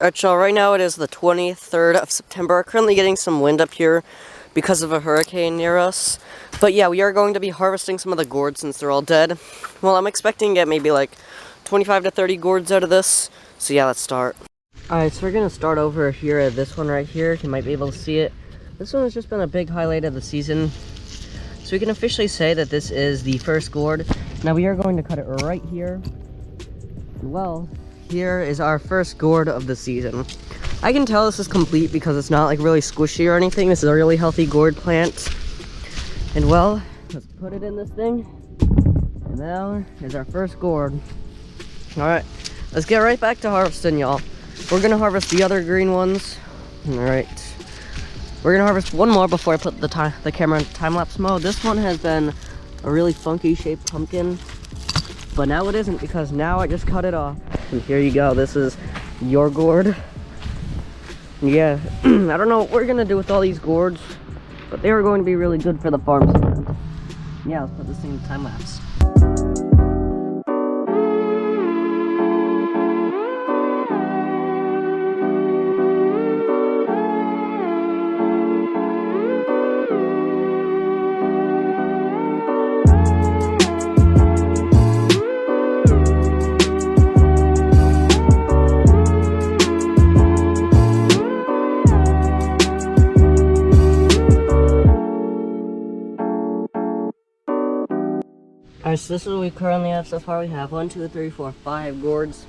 Alright, y'all, right now it is the 23rd of September. Currently getting some wind up here because of a hurricane near us. But yeah, we are going to be harvesting some of the gourds since they're all dead. Well, I'm expecting to get maybe like 25 to 30 gourds out of this. So yeah, let's start. Alright, so we're going to start over here at this one right here. You might be able to see it. This one has just been a big highlight of the season. So we can officially say that this is the first gourd. Now we are going to cut it right here. Well, here is our first gourd of the season. I can tell this is complete because it's not like really squishy or anything. This is a really healthy gourd plant. And well, let's put it in this thing. And now is our first gourd. Alright, let's get right back to harvesting, y'all. We're gonna harvest the other green ones. Alright. We're gonna harvest one more before I put the camera in time-lapse mode. This one has been a really funky shaped pumpkin. But now it isn't because now I just cut it off. And here you go, this is your gourd. Yeah, I don't know what we're gonna do with all these gourds, but they are going to be really good for the farm stand. Yeah, let's put this thing in time lapse. Alright, so this is what we currently have so far. We have 1, 2, 3, 4, 5 gourds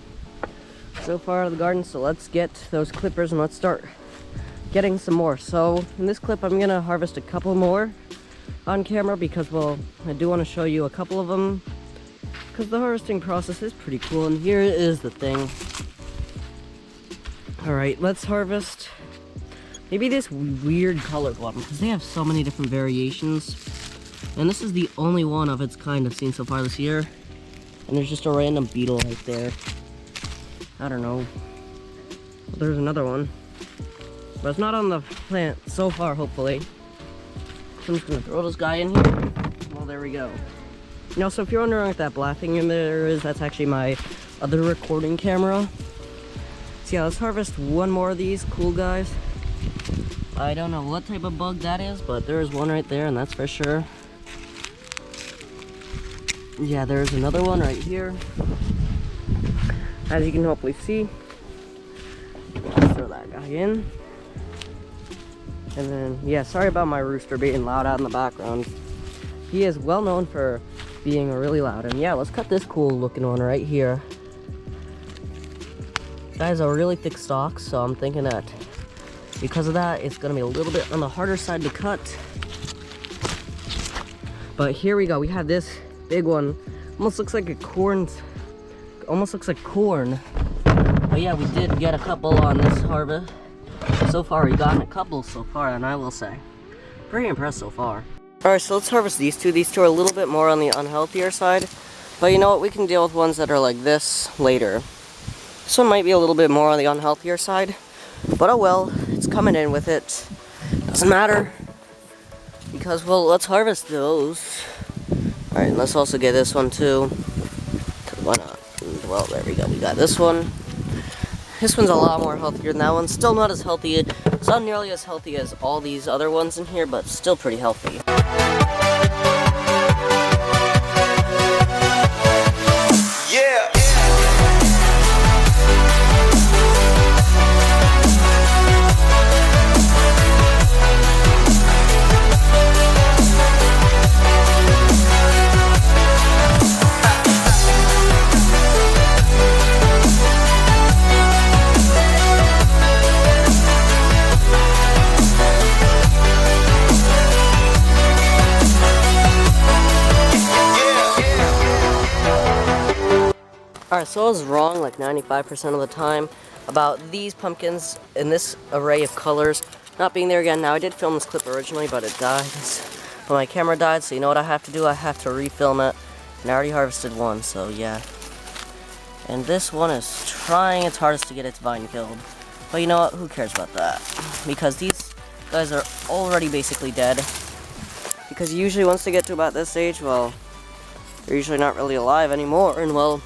so far out of the garden. So let's get those clippers and let's start getting some more. So in this clip, I'm gonna harvest a couple more on camera because, well, I do want to show you a couple of them because the harvesting process is pretty cool. And here is the thing. Alright, let's harvest maybe this weird colored one because they have so many different variations. And this is the only one of its kind I've seen so far this year. And there's just a random beetle right there. I don't know. There's another one. But it's not on the plant so far, hopefully. So I'm just gonna throw this guy in here. Well, there we go. Now, so if you're wondering what that black thing in there is, that's actually my other recording camera. So yeah, let's harvest one more of these cool guys. I don't know what type of bug that is, but there is one right there, and that's for sure. Yeah, there's another one right here. As you can hopefully see. Let's throw that guy in. And then, yeah, sorry about my rooster being loud out in the background. He is well known for being really loud. And yeah, let's cut this cool looking one right here. That has a really thick stalk, so I'm thinking that because of that, it's gonna be a little bit on the harder side to cut. But here we go, we have this big one. Almost looks like a corn. Almost looks like corn. But yeah, we did get a couple on this harvest. So far, we've gotten a couple so far, and I will say, pretty impressed so far. Alright, so let's harvest these two. These two are a little bit more on the unhealthier side. But you know what, we can deal with ones that are like this later. This one might be a little bit more on the unhealthier side. But oh well, it's coming in with it. Doesn't matter. Because, well, let's harvest those. Alright, let's also get this one too. Why not? Well, there we go. We got this one. This one's a lot more healthier than that one. Still not as healthy. It's not nearly as healthy as all these other ones in here, but still pretty healthy. Alright, so I was wrong like 95% of the time about these pumpkins in this array of colors not being there again. Now, I did film this clip originally, but it died. But my camera died, so you know what I have to do? I have to refilm it. And I already harvested one, so yeah. And this one is trying its hardest to get its vine killed. But you know what? Who cares about that? Because these guys are already basically dead. Because usually once they get to about this age, well, they're usually not really alive anymore. And well,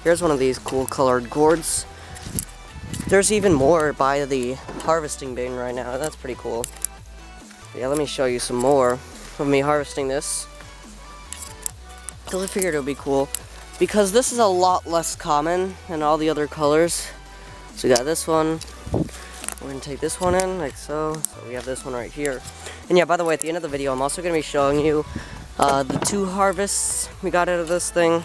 here's one of these cool colored gourds. There's even more by the harvesting bin right now. That's pretty cool. Yeah, let me show you some more of me harvesting this. Because I figured it would be cool. Because this is a lot less common than all the other colors. So we got this one. We're going to take this one in, like so. So we have this one right here. And yeah, by the way, at the end of the video, I'm also going to be showing you the 2 harvests we got out of this thing.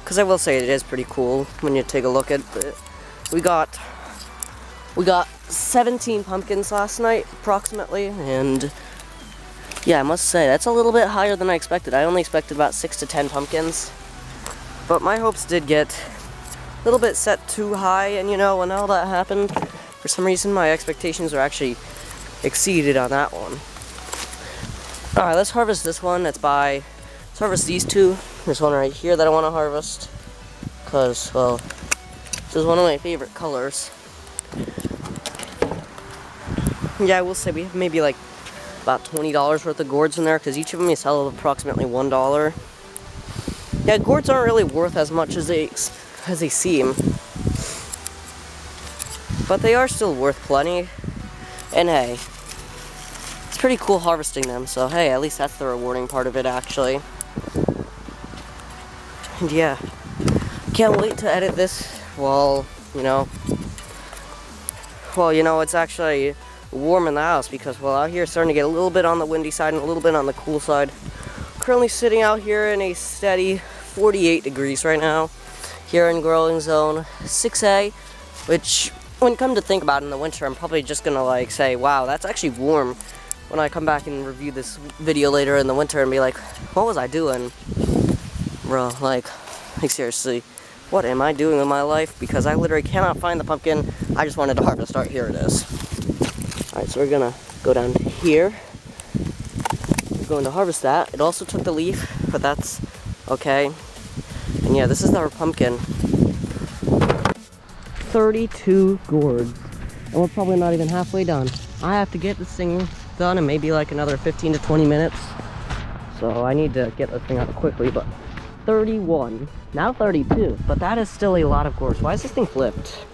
Because I will say it is pretty cool when you take a look at it. We got 17 pumpkins last night, approximately, and yeah, I must say, that's a little bit higher than I expected. I only expected about 6 to 10 pumpkins, but my hopes did get a little bit set too high, and you know, when all that happened, for some reason, my expectations were actually exceeded on that one. Alright, let's harvest this one. Let's harvest these 2. There's one right here that I want to harvest, because, well, this is one of my favorite colors. Yeah, I will say we have maybe like about $20 worth of gourds in there, because each of them you sell approximately $1. Yeah, gourds aren't really worth as much as they seem, but they are still worth plenty. And hey, it's pretty cool harvesting them, so hey, at least that's the rewarding part of it, actually. And yeah, can't wait to edit this while, you know, it's actually warm in the house, because, well, out here it's starting to get a little bit on the windy side and a little bit on the cool side. Currently sitting out here in a steady 48 degrees right now, here in growing zone 6A, which, when come to think about it, in the winter, I'm probably just gonna like say, wow, that's actually warm, when I come back and review this video later in the winter and be like, what was I doing? Bro, like seriously, what am I doing with my life? Because I literally cannot find the pumpkin I just wanted to harvest. Alright, here it is. Alright, so we're gonna go down here. We're going to harvest that. It also took the leaf, but that's okay. And yeah, this is our pumpkin. 32 gourds. And we're probably not even halfway done. I have to get this thing done in maybe like another 15 to 20 minutes. So I need to get this thing out quickly, but 31. Now 32, but that is still a lot of gourds. Why is this thing flipped?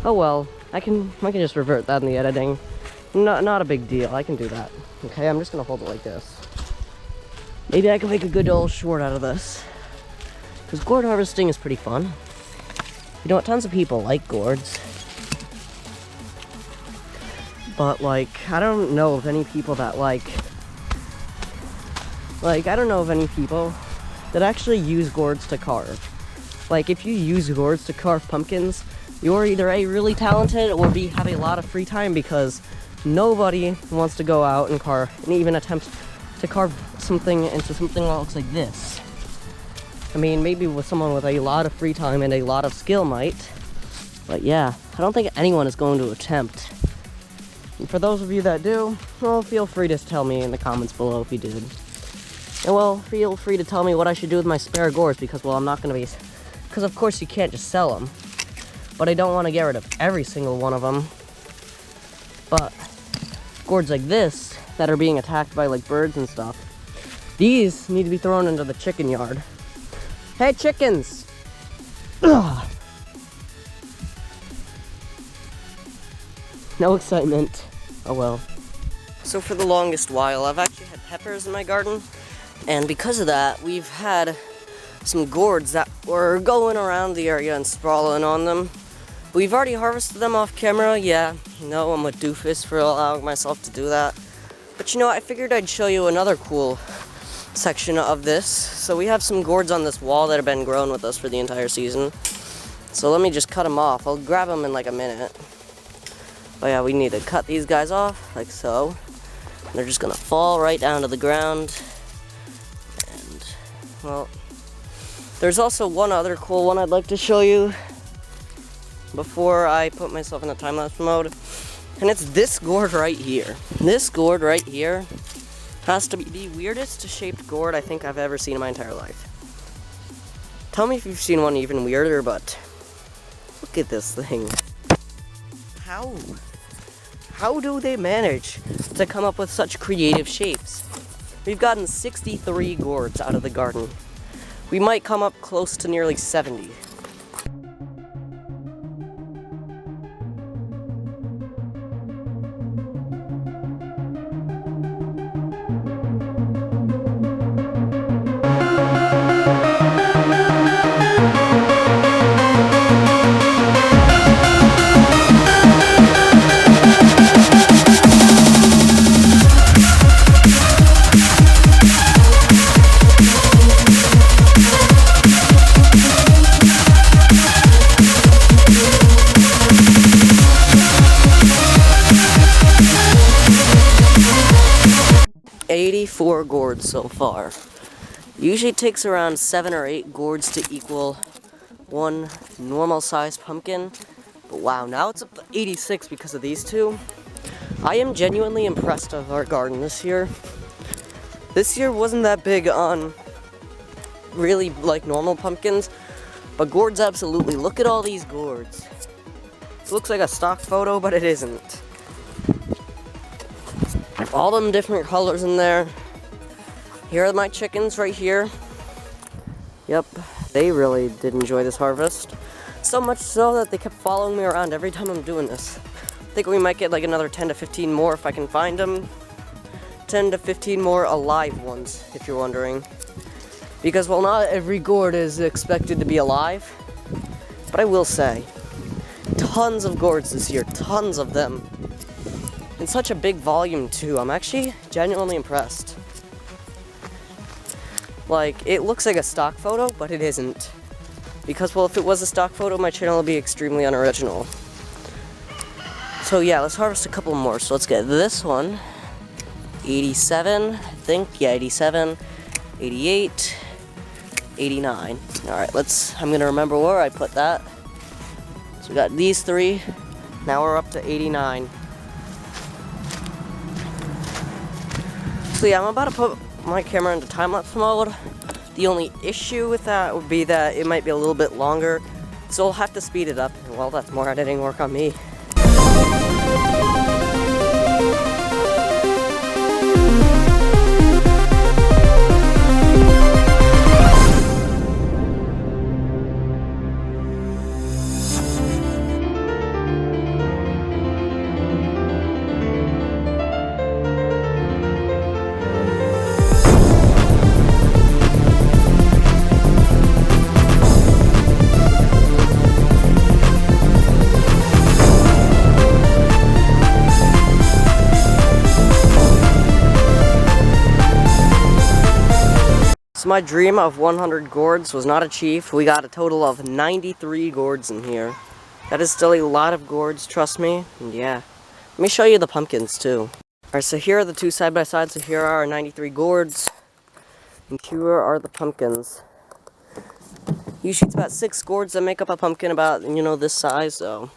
Oh well, I can just revert that in the editing. Not a big deal, I can do that. Okay, I'm just gonna hold it like this. Maybe I can make a good old short out of this. Because gourd harvesting is pretty fun. You know what, tons of people like gourds. But like, I don't know of any people that I don't know of any people that actually use gourds to carve. Like, if you use gourds to carve pumpkins, you're either A, really talented, or B, have a lot of free time, because nobody wants to go out and carve, and even attempt to carve something into something that looks like this. I mean, maybe with someone with a lot of free time and a lot of skill might, but yeah, I don't think anyone is going to attempt. And for those of you that do, well, feel free to tell me in the comments below if you did. And well, feel free to tell me what I should do with my spare gourds, because, well, I'm not going to be... Because, of course, you can't just sell them. But I don't want to get rid of every single one of them. But gourds like this, that are being attacked by, like, birds and stuff, these need to be thrown into the chicken yard. Hey, chickens! Ugh. No excitement. Oh well. So for the longest while, I've actually had peppers in my garden. And because of that, we've had some gourds that were going around the area and sprawling on them. We've already harvested them off camera. Yeah, no, I'm a doofus for allowing myself to do that. But you know, I figured I'd show you another cool section of this. So we have some gourds on this wall that have been grown with us for the entire season. So let me just cut them off. I'll grab them in like a minute. But yeah, we need to cut these guys off, like so. They're just gonna fall right down to the ground. And, well, there's also one other cool one I'd like to show you before I put myself in the time-lapse mode. And it's this gourd right here. This gourd right here has to be the weirdest shaped gourd I think I've ever seen in my entire life. Tell me if you've seen one even weirder, but look at this thing. How do they manage to come up with such creative shapes? We've gotten 63 gourds out of the garden. We might come up close to nearly 70. 84 gourds so far. Usually takes around 7 or 8 gourds to equal one normal sized pumpkin. But wow, now it's up to 86 because of these two. I am genuinely impressed of our garden this year. This year wasn't that big on really like normal pumpkins, but gourds absolutely. Look at all these gourds. It looks like a stock photo, but it isn't. All them different colors in there. Here are my chickens right here. Yep, they really did enjoy this harvest. So much so that they kept following me around every time I'm doing this. I think we might get like another 10 to 15 more if I can find them. 10 to 15 more alive ones, if you're wondering. Because, well, not every gourd is expected to be alive. But I will say, tons of gourds this year, tons of them. In such a big volume, too. I'm actually genuinely impressed. Like, it looks like a stock photo, but it isn't. Because, well, if it was a stock photo, my channel would be extremely unoriginal. So yeah, let's harvest a couple more. So let's get this one. 87, I think. Yeah, 87, 88, 89. Alright, I'm gonna remember where I put that. So we got these three. Now we're up to 89. So yeah, I'm about to put my camera into time-lapse mode. The only issue with that would be that it might be a little bit longer, so I'll have to speed it up. And well, that's more editing work on me. So my dream of 100 gourds was not achieved. We got a total of 93 gourds in here. That is still a lot of gourds, trust me. And yeah. Let me show you the pumpkins too. Alright, so here are the two side by side. So here are our 93 gourds. And here are the pumpkins. Usually it's about 6 gourds that make up a pumpkin about, you know, this size. So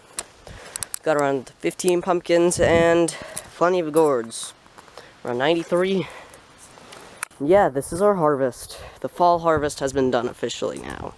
got around 15 pumpkins and plenty of gourds. Around 93. Yeah, this is our harvest. The fall harvest has been done officially now.